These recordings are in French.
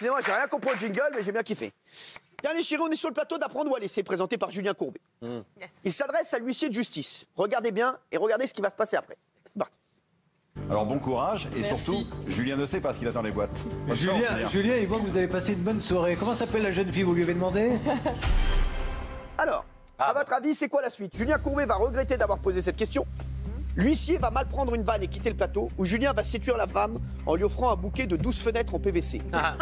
Excusez-moi, j'ai rien compris au jingle, mais j'ai bien kiffé. Dernier chéri, on est sur le plateau d'Apprendre ou à laisser, présenté par Julien Courbet. Yes. Il s'adresse à l'huissier de justice. Regardez bien et regardez ce qui va se passer après. C'est parti. Alors bon courage et surtout, Julien ne sait pas ce qu'il attend les boîtes. Bonne chance, Julien, il voit que vous avez passé une bonne soirée. Comment s'appelle la jeune fille, vous lui avez demandé? Alors, à votre avis, c'est quoi la suite? Julien Courbet va regretter d'avoir posé cette question. L'huissier va mal prendre une vanne et quitter le plateau, où Julien va séduire la femme en lui offrant un bouquet de 12 fenêtres en PVC. La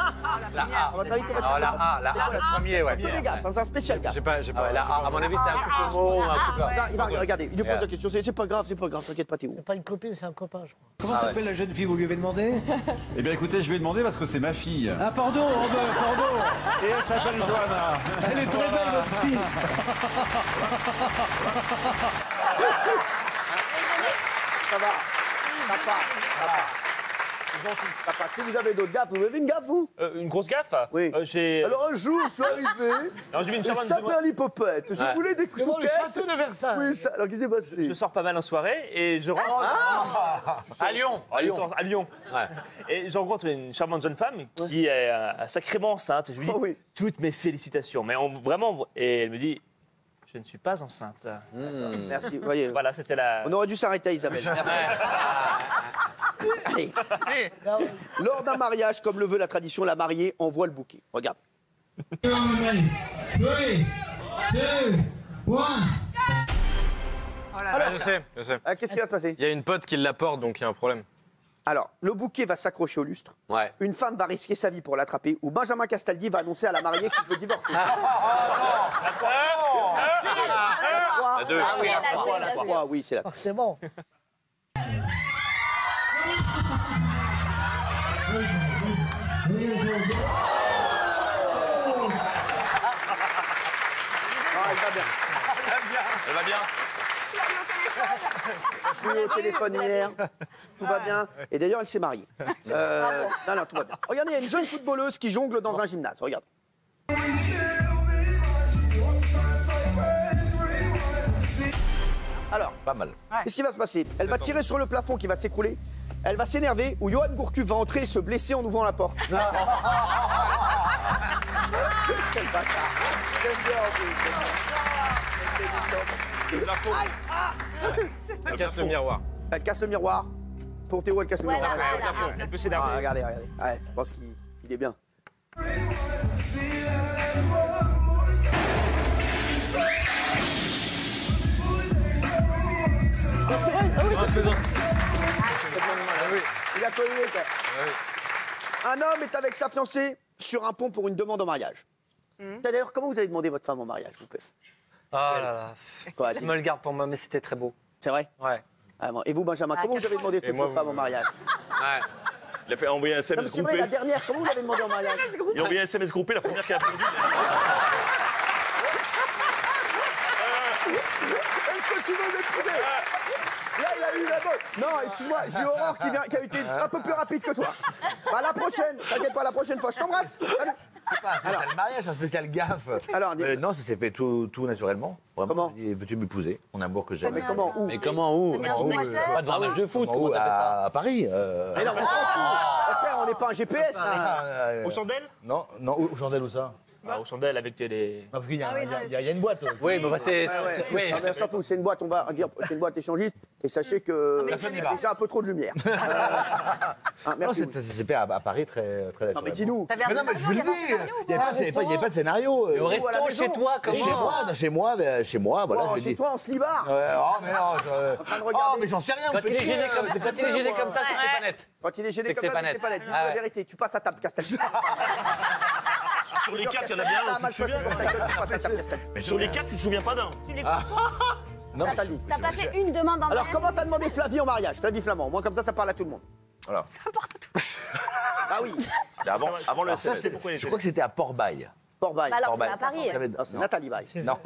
A. À votre avis, comment Non, la A, le premier, ouais. c'est des gaffes, hein, c'est un spécial gaffe. J'ai pas, la A, à mon avis, c'est un couple mot ou un couple. Il va regarder, il lui pose la question, c'est pas grave, t'inquiète pas, t'es où? C'est pas une copine, c'est un copain, je crois. Comment s'appelle la jeune fille, vous lui avez demandé? Eh bien écoutez, je vais demander parce que c'est ma fille. Ah, pardon, pardon. Et elle s'appelle Johanna. Elle est très belle, votre fille. Ça va, ça passe. C'est gentil, ça passe. Si vous avez d'autres gaffes, vous avez une gaffe, vous? Une grosse gaffe? Oui. J'ai. Alors un jour, je suis arrivé, Alors, j'ai vu une je charmante sapais à l'hippopète, je voulais des Devant le chouquettes. château de Versailles. Oui, ça, alors qu'est-ce qui s'est passé? Je sors pas mal en soirée et je rentre. À Lyon. À Lyon. Ouais. Et je rencontre une charmante jeune femme qui est sacrément enceinte. Je lui dis Oh oui. toutes mes félicitations. Mais vraiment. Et elle me dit je ne suis pas enceinte. Merci, vous voyez. Voilà, c'était la. On aurait dû s'arrêter à Isabelle. Merci. Allez. Lors d'un mariage, comme le veut la tradition, la mariée envoie le bouquet. Regarde. 3, 2, 1. Alors, Je sais. qu'est-ce qui va se passer? Il y a une pote qui l'apporte, donc il y a un problème. Alors, le bouquet va s'accrocher au lustre. Ouais. Une femme va risquer sa vie pour l'attraper, ou Benjamin Castaldi va annoncer à la mariée qu'il veut divorcer. La deux. Ah oui, La trois, oui, c'est la Ah, c'est bon. Ah, elle va bien. Elle va bien. Je l'ai eu au téléphone hier, tout va bien. Et d'ailleurs, elle s'est mariée. Non, tout va bien. Regardez, il y a une jeune footballeuse qui jongle dans un gymnase. Regarde. Alors, Pas mal. qu'est-ce qui va se passer? Elle va tirer sur le plafond qui va s'écrouler. Elle va s'énerver, ou Johan Gourcuff va entrer et se blesser en ouvrant la porte. Quel bâtard. J'aime bien, en plus. Elle casse le miroir. Elle casse le miroir. Pour Théo, elle casse le miroir. Elle peut Ah, s'énerver. regardez. Ouais, je pense qu'il est bien. Ah, c'est vrai? Ah oui. Il a connu, quoi. Un homme est avec sa fiancée sur un pont pour une demande en mariage. D'ailleurs, comment vous avez demandé votre femme en mariage, vous, Pef? Oh là là. Quoi, Je me le garde pour moi, mais c'était très beau. c'est vrai? Ouais. Ah, bon. Et vous, Benjamin, comment vous avez demandé toute votre femme en mariage? Ouais. Il a fait envoyer un Non, SMS mais c'est vrai, groupé. la dernière, comment vous l'avez demandé en mariage? Il a envoyé un SMS groupé, la première qui a répondu. Est-ce que tu veux m'expliquer? Là, il a eu la bonne. Non, excuse-moi, j'ai Aurore qui a été un peu plus rapide que toi. Bah, la prochaine, t'inquiète pas, la prochaine fois, je t'embrasse. Salut. C'est pas un spécial mariage, un spécial gaffe. Alors, Non, ça s'est fait tout naturellement. Vraiment. Comment? Il dit, veux-tu m'épouser? Mon amour que j'aime. Mais comment? Où? Mais comment, où? Mais un acheteur. Pas devant un match de foot, comment t'as fait ça? À Paris. Mais non, on s'en fout. Frère, on n'est pas un GPS, là. Aux chandelles? Non, au chandelle où ça? Aux chandelles avec les. Non, parce qu'il y a une boîte. Oui, mais c'est. Oui. Non, mais surtout, c'est une boîte, on va dire, c'est une boîte échangiste. Et sachez que il y a déjà un peu trop de lumière. Non, Merci. ça s'est fait à Paris très naturellement. Non, mais dis-nous. Mais non, mais je vous le dis, il n'y avait pas de scénario. Au resto, la maison. chez toi, comment? Chez moi, voilà, je Oh, lui chez dis. toi, en slibard. Oh, mais non, train de Oh, regarder. mais j'en sais rien, Quand il est gêné comme ça, c'est que c'est pas net. Quand il est gêné C'est que comme c'est ça, pas net. c'est pas net. Dis Ah la ouais. vérité, tu passes à table, Castaldi. Sur les quatre, il y en a bien un, tu te souviens? Mais Sur les quatre, tu te souviens pas d'un? Non, mais Castaldi. T'as pas fait une demande en Alors, mariage? comment t'as demandé Flavie en mariage? T'as dit Flamand. Moi, comme ça parle à tout le monde. Alors. Ça part à tout. Ah oui, Avant le Alors ça, SMS. je crois que c'était à Port-Bail. Port-Bail. Bah alors, Port-Bail. c'est à Paris. Non, c'est Nathalie Bail. Non,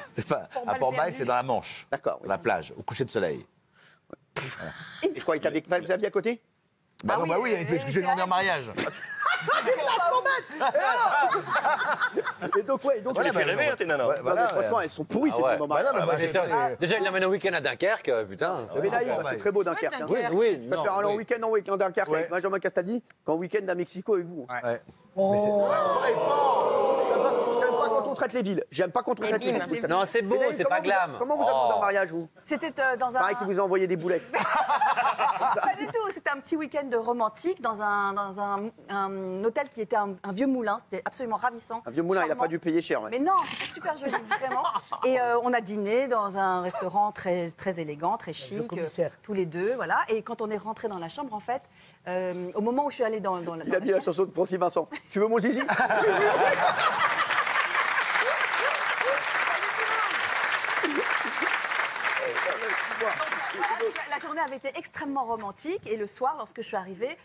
c'est pas. À Port-Bail, c'est dans la Manche. D'accord, Sur oui. la plage, au coucher de soleil. Et quoi, il t'avait Flavie à côté? Bah non, bah oui, parce que j'ai demandé en mariage. Et donc, ouais, donc, Tu les fais rêver, hein, tes nanas. Ouais, non, voilà, mais franchement, elles sont pourries, tes demandes en mariage. Bah non, mais moi, j'étais- Déjà, il l'emmène au week-end à Dunkerque, putain. Mais là, c'est très beau Dunkerque. hein. Oui, oui. Je préfère aller en week-end en Dunkerque avec Benjamin Castaldi qu'en week-end à Mexico avec vous. Ouais. J'aime pas quand on traite les villes. J'aime pas quand on traite les villes. Non, c'est beau, c'est pas glam. Comment vous avez demandé en mariage, vous? C'était dans un... Pareil qu'il vous a envoyé des boulettes. Pas du tout, c'était un petit week-end romantique dans un hôtel qui était un vieux moulin. C'était absolument ravissant. Un vieux moulin, il a charmant. pas dû payer cher. Ouais. Mais non, c'est super joli, vraiment. Et on a dîné dans un restaurant très, très élégant, très chic, tous les deux, voilà. Et quand on est rentré dans la chambre, en fait, au moment où je suis allée dans la Il a mis la chanson de Francis Vincent. Tu veux mon zizi? La journée avait été extrêmement romantique et le soir, lorsque je suis arrivée,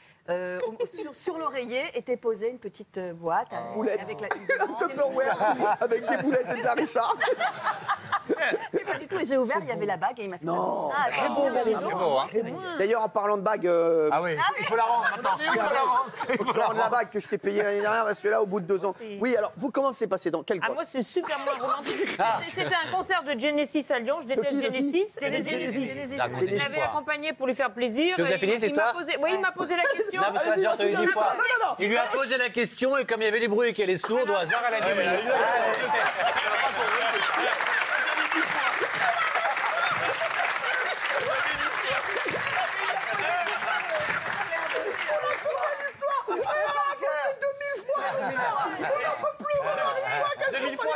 sur l'oreiller était posée une petite boîte avec la Tupperware avec des boulettes et de la rissa. Mais pas du tout. Et j'ai ouvert, il y avait la bague et il m'a fait Non. ça. Très beau, C'est beau, hein. D'ailleurs, en parlant de bague, Ah oui, il faut la rendre. Attends, il faut la rendre. il faut rendre la bague que je t'ai payée l'année dernière parce que là, au bout de 2 ans. Oui, alors, vous, comment c'est passé? Dans quel Ah, coin? moi, c'est super moins romantique. C'était un concert de Genesis à Lyon. Je déteste De qui Genesis. Genesis. Je l'avais accompagné pour lui faire plaisir. Tu veux que la finisse, Il m'a l'histoire posé- Oui, il m'a posé la question. Non, mais tu l'as déjà entendu 10 fois. Il lui a posé la question et comme il y avait du bruit et qu'elle est sourde, au hasard, elle a dit oui.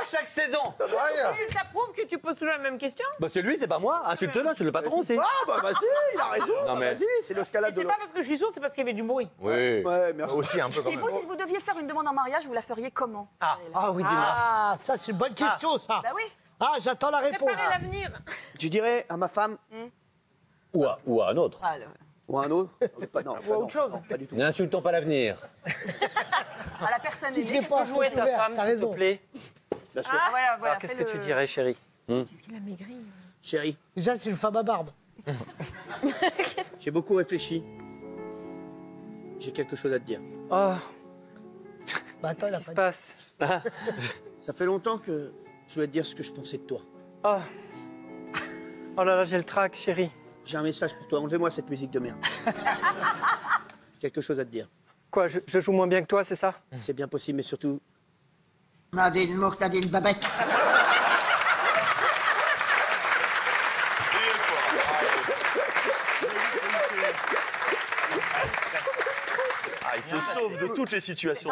Chaque saison. Ça prouve que tu poses toujours la même question. Bah c'est lui, c'est pas moi. Insulte-le, c'est le patron, c'est. Ah, bah vas-y, il a raison. Non, mais- Vas-y, c'est Et l'escalade de c'est pas parce que je suis sourde, c'est parce qu'il y avait du bruit. Oui. Ouais, merci. Aussi un peu quand Et même. vous, si vous deviez faire une demande en mariage, vous la feriez comment? Ah oui, dis-moi. Ah, ça, c'est une bonne question, ça. Bah oui. Ah, j'attends la réponse. Préparer l'avenir. Tu dirais à ma femme Ou à un autre. Ah, ou à un autre? Non, Ou à autre chose. non, pas du tout. N'insultons pas l'avenir. à la personne Tu aimée. fais pas Jouer ta ouvert, femme, t'as s'il te raison. plaît. Bien sûr. Ah, voilà, voilà. Alors, qu'est-ce que tu dirais, chérie? Qu'est-ce qu'il a maigri? Chérie, Déjà, c'est une femme à barbe. j'ai beaucoup réfléchi. J'ai quelque chose à te dire. Oh, Bah, attends, il a qu'est-ce qui pas se dit. passe? Ça fait longtemps que je voulais te dire ce que je pensais de toi. Oh. Oh là là, j'ai le trac, chérie. J'ai un message pour toi. Enlevez-moi cette musique de merde. J'ai quelque chose à te dire. Quoi, je joue moins bien que toi, c'est ça? C'est bien possible, mais surtout, Nadine Mouk, Nadine Babette. Ah, il se sauve de toutes les situations.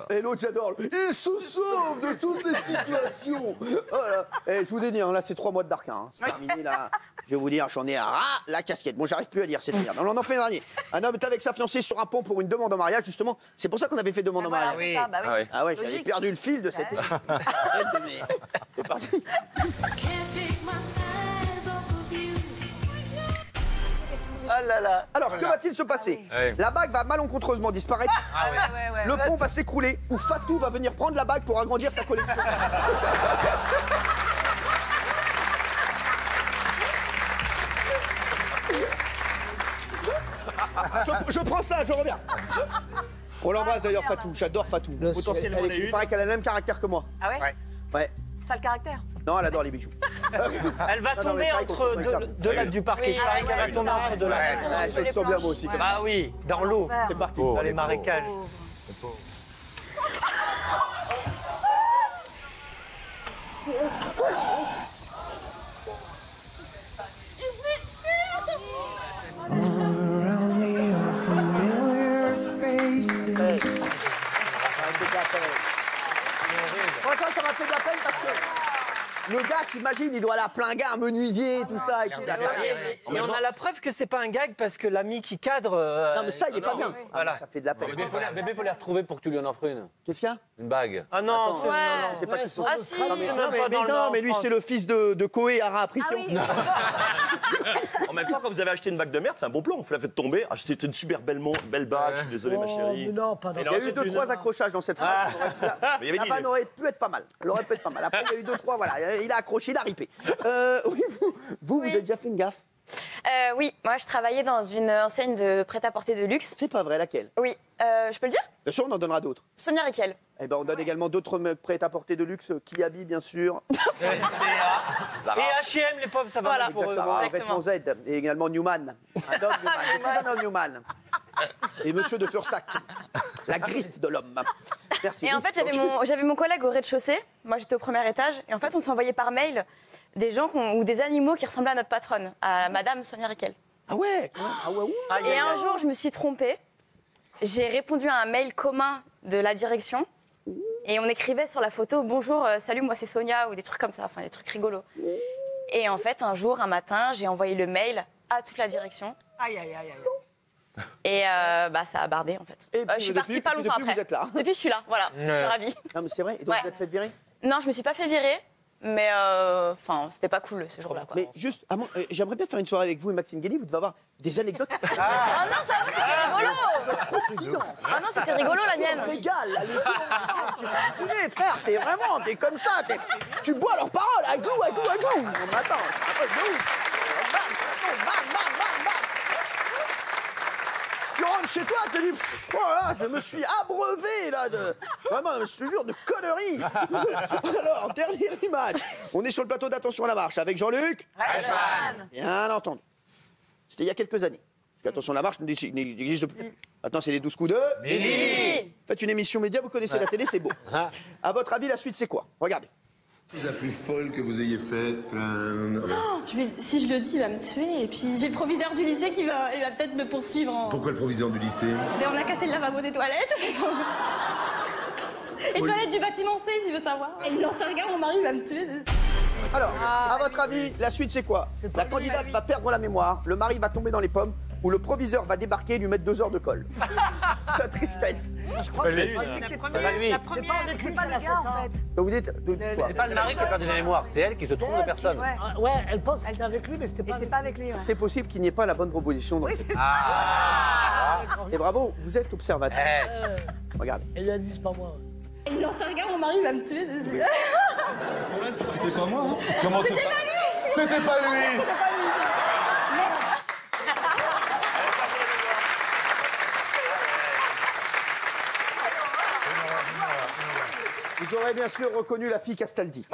et l'autre, j'adore. Il se sauve de toutes les situations. Voilà. Et je vous ai dit, hein, là, c'est 3 mois de Darkin. Hein. C'est terminé, là. Je vais vous dire, j'en ai à ras la casquette. Bon, j'arrive plus à lire, c'est fini. On en fait un dernier. Un homme est avec sa fiancée sur un pont pour une demande en mariage, justement. C'est pour ça qu'on avait fait demande en mariage. C'est ça, bah oui. Ah ouais, j'avais Logique. perdu le fil de cette émission. C'est parti. Ah là là. Alors, que va-t-il se passer? La bague va malencontreusement disparaître. Ouais. Le pont va s'écrouler ou Fatou va venir prendre la bague pour agrandir sa collection. Je prends ça, je reviens. On l'embrasse d'ailleurs, Fatou. J'adore Fatou. Potentiellement, Elle on a il une. paraît qu'elle a le même caractère que moi. Ah ouais? Ouais. Ça a le caractère. Non, elle adore les bijoux. Elle va Non, tomber mais entre deux lacs du parquet. Je parie qu'elle va tomber entre deux lacs. Je te sens bien moi aussi. Ouais. Bah oui, dans l'eau, C'est parti. dans les marécages. Franchement, ça m'a fait de la peine parce que le gars, t'imagines, il doit aller à plein gars, un menuisier et tout ça. Et tout. Mais on a la preuve que c'est pas un gag parce que l'ami qui cadre. Non, mais ça, il est pas bien. Voilà. Ça fait de la peine. Bébé, faut les retrouver pour que tu lui en offres une. Qu'est-ce qu'il y a? Une bague. Ah non, Attends, c'est non, non. C'est pas qu'ils sont. Ah si. Non, mais, même non, pas dans le non, Nord, mais lui, France. c'est le fils de Koé et Ara Apripion. En même temps, quand vous avez acheté une bague de merde, c'est un bon plan. Vous la faites tomber. Ah, c'était une super belle bague. Je suis désolé, ma Oh, chérie. mais non, pas dans Il y a eu 2-3 accrochages dans cette phrase. Mais il y avait La dit- vanne aurait pu être pas mal. Elle aurait pu être pas mal. Après, il y a eu 2-3, voilà. Il a accroché, il a ripé. Oui, vous avez déjà fait une gaffe? Oui, moi je travaillais dans une enseigne de prêt-à-porter de luxe. C'est pas vrai, laquelle? Oui, je peux le dire? Bien sûr, on en donnera d'autres. Sonia Rykiel. Eh ben, on donne également d'autres prêt-à-porter de luxe, Kiabi, bien sûr. Et H&M, les pauvres, ça va Voilà. mal pour eux. Exactement, vêtements Z. Et également Newman. Un homme Newman. Je suis un homme Newman. Et monsieur de Fursac. La griffe de l'homme. Merci. Et en fait, j'avais mon collègue au rez-de-chaussée. Moi, j'étais au premier étage. Et en fait, on s'envoyait par mail des gens ou des animaux qui ressemblaient à notre patronne, à Madame Sonia Rykiel. Ah ouais, quand même. Ah ouais, ouh. Et un jour, je me suis trompée. J'ai répondu à un mail commun de la direction. Et on écrivait sur la photo « Bonjour, salut, moi c'est Sonia » ou des trucs comme ça, enfin des trucs rigolos. Et en fait, un jour, un matin, j'ai envoyé le mail à toute la direction. Aïe, aïe, aïe, aïe. Et ça a bardé, en fait. Et Je suis partie pas longtemps depuis, après. vous êtes là. Depuis, je suis là, voilà. Je suis ravie. Non, mais c'est vrai. Et donc, Ouais. vous êtes fait virer? Non, je me suis pas fait virer, mais c'était pas cool ce jour-là. Mais juste, j'aimerais bien faire une soirée avec vous et Maxime Guény. Vous devez avoir des anecdotes. Ah non, ça va, c'était rigolo. Ah non, c'était rigolo la mienne. On régale, là, les frère, t'es comme ça. Tu bois leurs paroles, à goût, à goût, à goût. Non, mais attends, c'est un truc de ouf. Bam, bam, bam, bam, bam. Tu rentres chez toi, tu te dis, oh là, je me suis abreuvé, là, vraiment, je te jure, de conneries. Alors, dernière image. On est sur le plateau d'Attention à la marche avec Jean-Luc. Bien entendu. C'était il y a quelques années. Parce qu'Attention à la marche n'existe plus. Maintenant, c'est les 12 coups de... Mélie. Faites une émission média, vous connaissez la télé, c'est beau. À votre avis, la suite, c'est quoi? Regardez. La plus folle que vous ayez faite. Si je le dis, il va me tuer. Et puis j'ai le proviseur du lycée qui va peut-être me poursuivre. Pourquoi le proviseur du lycée? Mais on a cassé le lavabo des toilettes. Et toilettes du bâtiment C, s'il veut savoir. Et il lance un regard, mon mari va me tuer. Alors, à votre avis, la suite, c'est quoi? La candidate va perdre la mémoire, le mari va tomber dans les pommes, ou le proviseur va débarquer et lui mettre 2 heures de colle. La tristesse. C'est pas lui. C'est pas lui. C'est pas le gars, en fait. Donc vous dites, C'est pas le mari qui a perdu la mémoire, c'est elle qui se trompe de personne. Ouais, elle pense que c'était avec lui, mais c'était pas. Et c'est pas avec lui. c'est possible qu'il n'y ait pas la bonne proposition. Oui, c'est Ah. Et bravo, vous êtes observateur. Regardez. Elle lui a dit, c'est pas moi. Et il lance un regard, mon mari va me tuer. C'était pas moi, hein? Comment C'était pas lui. C'était pas lui. Vous aurez bien sûr reconnu la fille Castaldi.